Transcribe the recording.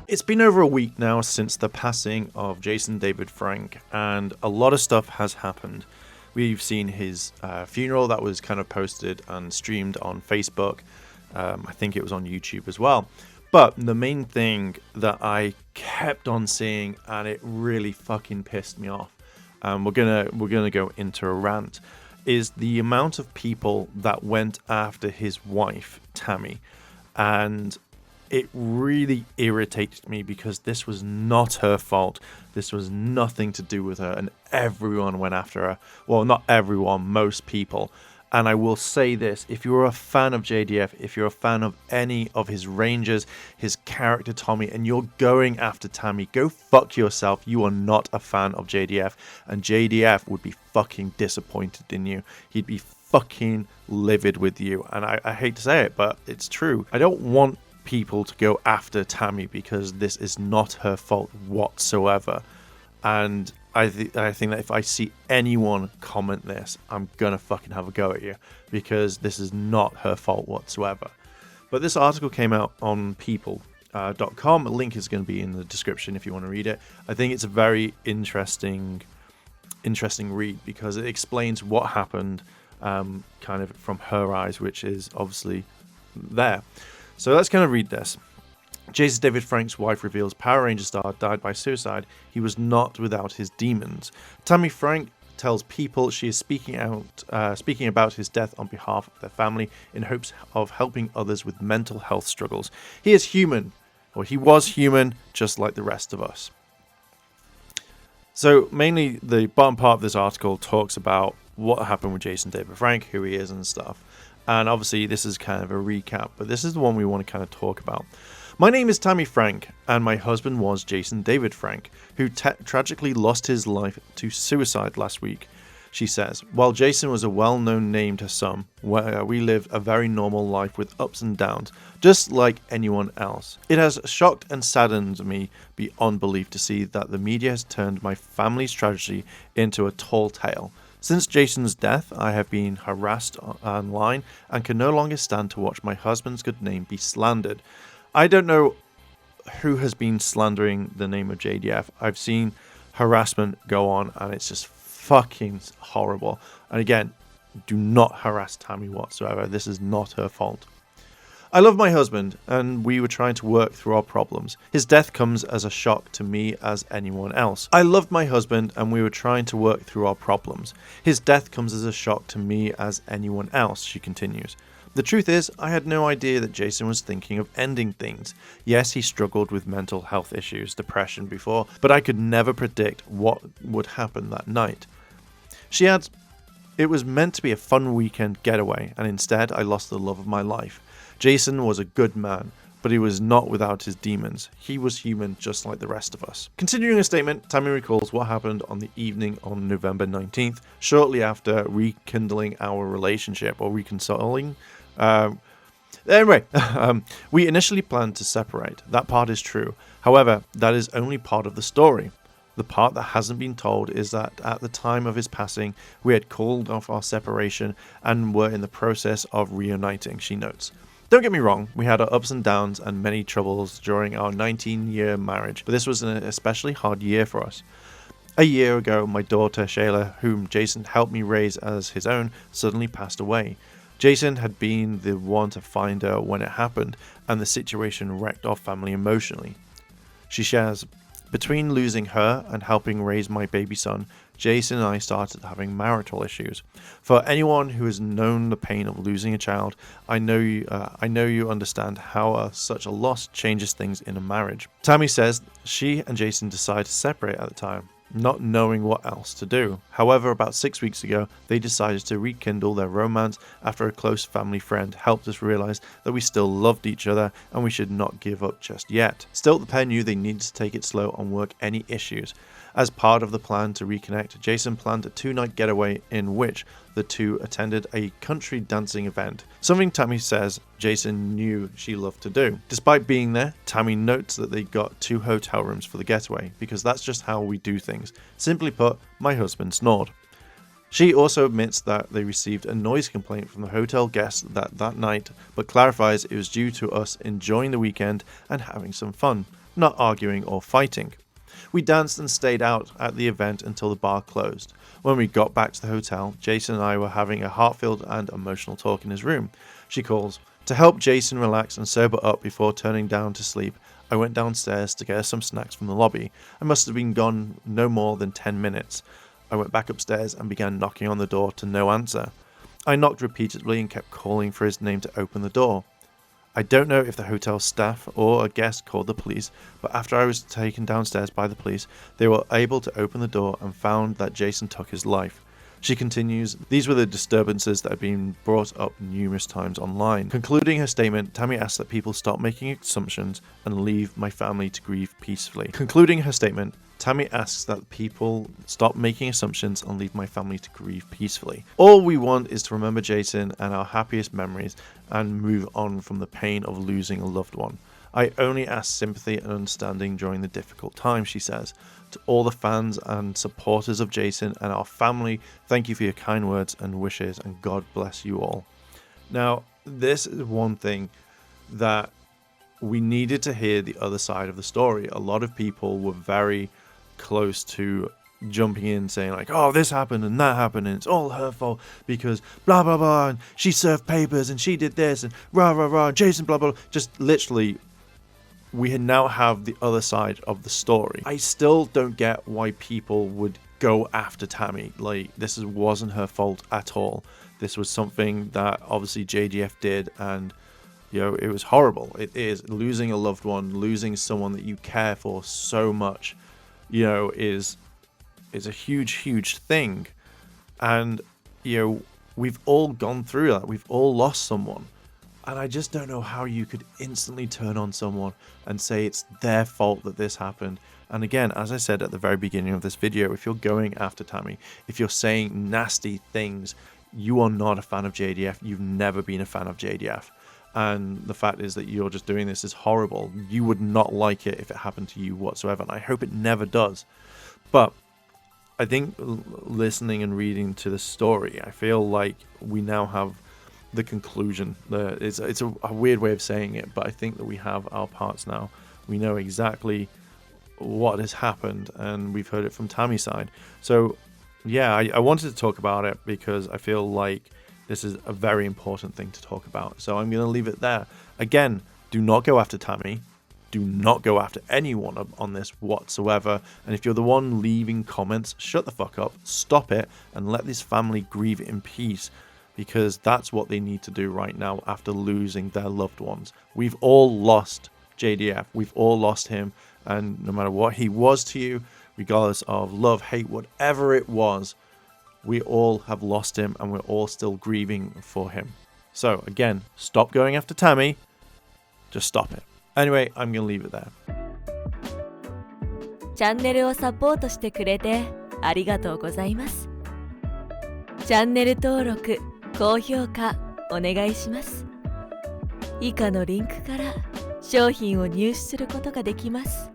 It's been over a week now since the passing of Jason David Frank, and a lot of stuff has happened. We've seen his funeral that was kind of posted and streamed on Facebook. I think it was on YouTube as well. But the main thing that I kept on seeing, and it really fucking pissed me off, we're gonna go into a rant, is the amount of people that went after his wife, Tammy. And it really irritated me because this was not her fault. This was nothing to do with her, and everyone went after her. Well, not everyone, most people. And I will say this, if you're a fan of JDF, if you're a fan of any of his rangers, his character Tommy, and you're going after Tammy, go fuck yourself. You are not a fan of JDF, and JDF would be fucking disappointed in you. He'd be fucking livid with you, and I hate to say it, but it's true. I don't want people to go after Tammy because this is not her fault whatsoever. And I think that if I see anyone comment this, I'm gonna fucking have a go at you because this is not her fault whatsoever. But this article came out on people.com. A link is going to be in the description if you want to read it. I think it's a very interesting read because it explains what happened kind of from her eyes, which is obviously there. So let's kind of read this. Jason David Frank's wife reveals Power Ranger star died by suicide. He was not without his demons. Tammie Frank tells People she is speaking about his death on behalf of their family in hopes of helping others with mental health struggles. He is human, or he was human, just like the rest of us. So mainly the bottom part of this article talks about what happened with Jason David Frank, who he is and stuff. And obviously this is kind of a recap, but this is the one we want to kind of talk about. My name is Tammie Frank, and my husband was Jason David Frank, who tragically lost his life to suicide last week, she says. While Jason was a well-known name to some, we lived a very normal life with ups and downs, just like anyone else. It has shocked and saddened me beyond belief to see that the media has turned my family's tragedy into a tall tale. Since Jason's death, I have been harassed online and can no longer stand to watch my husband's good name be slandered. I don't know who has been slandering the name of JDF. I've seen harassment go on and it's just fucking horrible. And again, do not harass Tammy whatsoever. This is not her fault. I love my husband, and we were trying to work through our problems. His death comes as a shock to me as anyone else. I loved my husband, and we were trying to work through our problems. His death comes as a shock to me as anyone else, she continues. The truth is, I had no idea that Jason was thinking of ending things. Yes, he struggled with mental health issues, depression before, but I could never predict what would happen that night. She adds, it was meant to be a fun weekend getaway, and instead I lost the love of my life. Jason was a good man, but he was not without his demons. He was human just like the rest of us. Continuing her statement, Tammy recalls what happened on the evening on November 19th, shortly after rekindling our relationship, or reconciling. We initially planned to separate. That part is true. However, that is only part of the story. The part that hasn't been told is that at the time of his passing, we had called off our separation and were in the process of reuniting, she notes. Don't get me wrong, we had our ups and downs and many troubles during our 19-year marriage, but this was an especially hard year for us. A year ago, my daughter Shayla, whom Jason helped me raise as his own, suddenly passed away. Jason had been the one to find her when it happened, and the situation wrecked our family emotionally. She shares, between losing her and helping raise my baby son, Jason and I started having marital issues. For anyone who has known the pain of losing a child, I know you understand how such a loss changes things in a marriage. Tammy says she and Jason decided to separate at the time, not knowing what else to do. However, about 6 weeks ago, they decided to rekindle their romance after a close family friend helped us realize that we still loved each other and we should not give up just yet. Still, the pair knew they needed to take it slow and work any issues. As part of the plan to reconnect, Jason planned a 2-night getaway in which the two attended a country dancing event, something Tammy says Jason knew she loved to do. Despite being there, Tammy notes that they got 2 hotel rooms for the getaway, because that's just how we do things. Simply put, my husband snored. She also admits that they received a noise complaint from the hotel guests that night, but clarifies it was due to us enjoying the weekend and having some fun. not arguing or fighting. We danced and stayed out at the event until the bar closed. When we got back to the hotel, Jason and I were having a heartfelt and emotional talk in his room. She calls. To help Jason relax and sober up before turning down to sleep, I went downstairs to get us some snacks from the lobby. I must have been gone no more than 10 minutes. I went back upstairs and began knocking on the door to no answer. I knocked repeatedly and kept calling for his name to open the door. I don't know if the hotel staff or a guest called the police, but after I was taken downstairs by the police, they were able to open the door and found that Jason took his life. She continues, these were the disturbances that have been brought up numerous times online. Concluding her statement, Tammie asked that people stop making assumptions and leave my family to grieve peacefully. Concluding her statement, Tammie asks that people stop making assumptions and leave my family to grieve peacefully. All we want is to remember Jason and our happiest memories and move on from the pain of losing a loved one. I only ask sympathy and understanding during the difficult time, she says. To all the fans and supporters of Jason and our family, thank you for your kind words and wishes, and God bless you all. Now, this is one thing that we needed to hear the other side of the story. A lot of people were very close to jumping in saying like, oh, this happened and that happened and it's all her fault because blah blah blah and she served papers and she did this and rah rah rah, Jason blah blah blah. Just literally, we now have the other side of the story. I still don't get why people would go after Tammie. Like, this wasn't her fault at all. This was something that obviously JDF did, and you know, it was horrible. It is. Losing a loved one, losing someone that you care for so much, you know, is a huge thing. And you know, we've all gone through that. We've all lost someone. And I just don't know how you could instantly turn on someone and say it's their fault that this happened. And again, as I said at the very beginning of this video, if you're going after Tammie, if you're saying nasty things, you are not a fan of JDF. You've never been a fan of JDF. And the fact is that you're just doing this is horrible. You would not like it if it happened to you whatsoever. And I hope it never does. But I think listening and reading to the story, I feel like we now have the conclusion. It's a weird way of saying it, but I think that we have our parts now. We know exactly what has happened, and we've heard it from Tammie's side. So yeah, I wanted to talk about it because I feel like this is a very important thing to talk about. So I'm going to leave it there. Again, do not go after Tammie. Do not go after anyone on this whatsoever. And if you're the one leaving comments, shut the fuck up, stop it, and let this family grieve in peace. Because that's what they need to do right now after losing their loved ones. We've all lost JDF. We've all lost him. And no matter what he was to you, regardless of love, hate, whatever it was, we all have lost him and we're all still grieving for him. So again, stop going after Tammie. Just stop it. Anyway, I'm going to leave it there. チャンネルをサポートしてくれてありがとうございます。チャンネル登録、高評価お願いします。以下のリンクから商品を入手することができます。